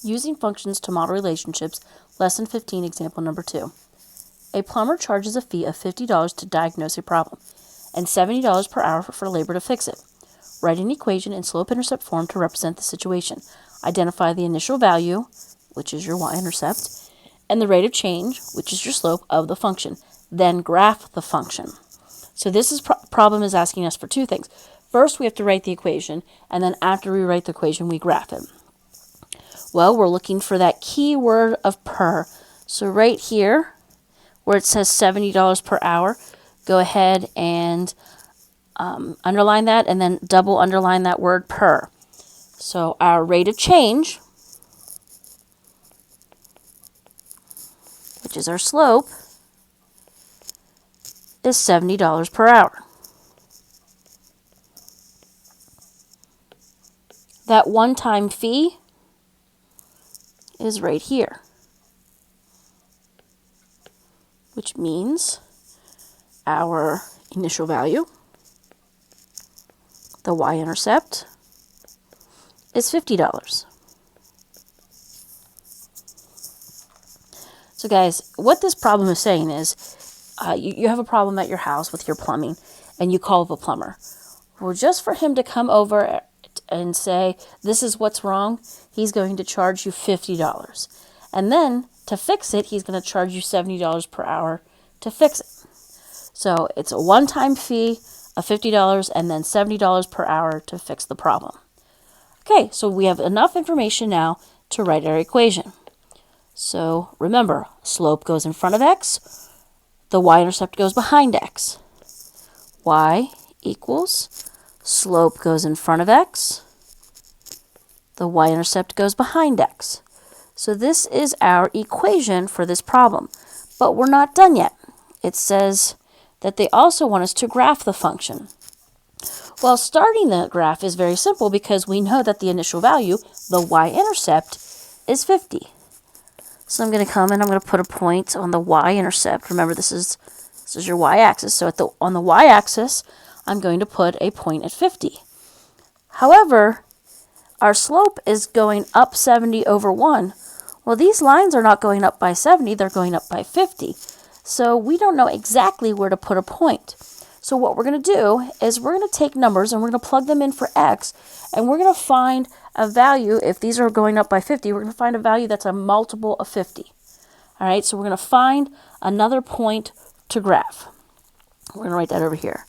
Using functions to model relationships, lesson 15, example number 2. A plumber charges a fee of $50 to diagnose a problem and $70 per hour for labor to fix it. Write an equation in slope-intercept form to represent the situation. Identify the initial value, which is your y-intercept, and the rate of change, which is your slope of the function. Then graph the function. So this problem is asking us for two things. First, we have to write the equation, and then after we write the equation, we graph it. Well, we're looking for that key word of per. So right here, where it says $70 per hour, go ahead and underline that, and then double underline that word per. So our rate of change, which is our slope, is $70 per hour. That one-time fee is right here, which means our initial value, the y-intercept, is $50. So guys, what this problem is saying is you have a problem at your house with your plumbing and you call the plumber. Well, just for him to come over and say, this is what's wrong, he's going to charge you $50. And then to fix it, he's going to charge you $70 per hour to fix it. So it's a one-time fee of $50 and then $70 per hour to fix the problem. Okay, so we have enough information now to write our equation. So remember, slope goes in front of x, the y-intercept goes behind x. Y equals slope goes in front of x, the y-intercept goes behind x. So this is our equation for this problem, but we're not done yet. It says that they also want us to graph the function. Well, starting the graph is very simple because we know that the initial value, the y-intercept, is 50. So I'm going to come and I'm going to put a point on the y-intercept. Remember, this is your y-axis. So on the y-axis, I'm going to put a point at 50. However, our slope is going up 70 over 1. Well, these lines are not going up by 70, they're going up by 50. So we don't know exactly where to put a point. So what we're going to do is we're going to take numbers and we're going to plug them in for x, and we're going to find a value. If these are going up by 50, we're going to find a value that's a multiple of 50. All right, so we're going to find another point to graph. We're going to write that over here.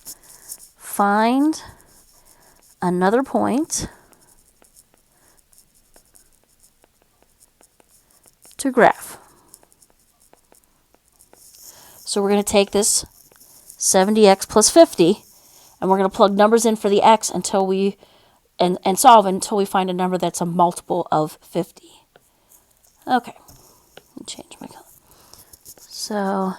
Find another point to graph. So we're going to take this 70x plus 50, and we're going to plug numbers in for the x until we and solve until we find a number that's a multiple of 50. Okay, let me change my color. So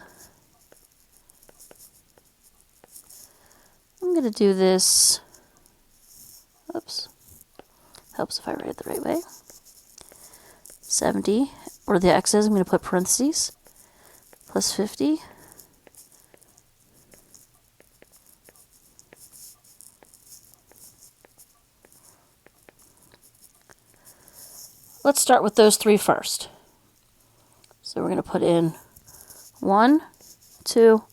I'm going to do this. Oops. Helps if I write it the right way. 70, where the x is, I'm going to put parentheses, plus 50. Let's start with those three first. So we're going to put in 1, 2,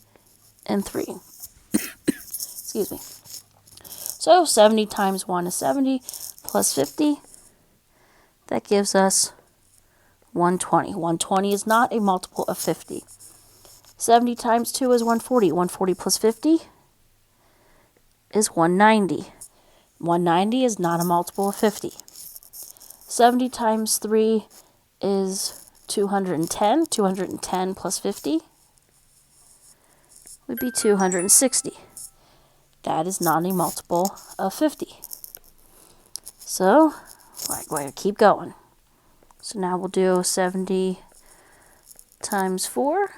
and 3. Excuse me. So 70 times 1 is 70, plus 50. That gives us 120. 120 is not a multiple of 50. 70 times 2 is 140. 140 plus 50 is 190. 190 is not a multiple of 50. 70 times 3 is 210. 210 plus 50 would be 260. That is not a multiple of 50. So we're going to keep going. So now we'll do 70 times 4.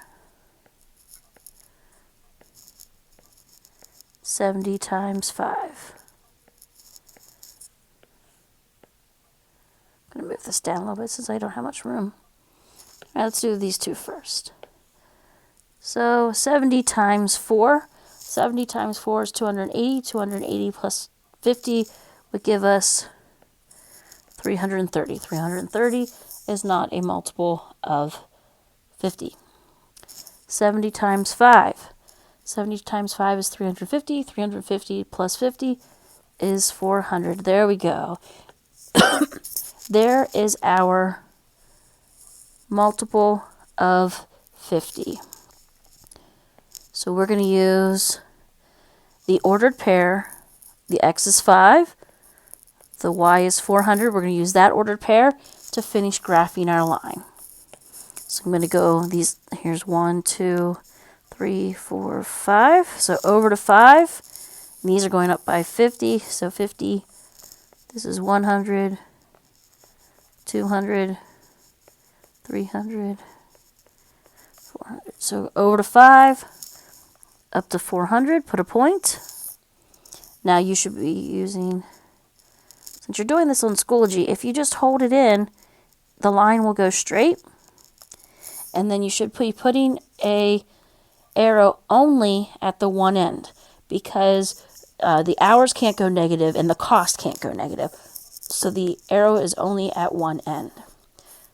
70 times 5. I'm going to move this down a little bit since I don't have much room. All right, let's do these two first. So 70 times 4. 70 times 4 is 280. 280 plus 50 would give us 330. 330 is not a multiple of 50. 70 times 5. 70 times 5 is 350. 350 plus 50 is 400. There we go. There is our multiple of 50. So we're going to use the ordered pair. The x is 5. The y is 400. We're going to use that ordered pair to finish graphing our line. So I'm going to go these. Here's 1, 2, 3, 4, 5. So over to 5. And these are going up by 50. So 50. This is 100, 200, 300, 400. So over to 5, up to 400. Put a point. Now you should be using, since you're doing this on Schoology, if you just hold it in, the line will go straight. And then you should be putting a arrow only at the one end, because the hours can't go negative and the cost can't go negative. So the arrow is only at one end.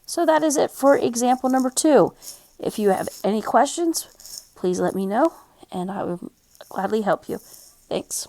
So that is it for example number 2. If you have any questions, please let me know, and I will gladly help you. Thanks.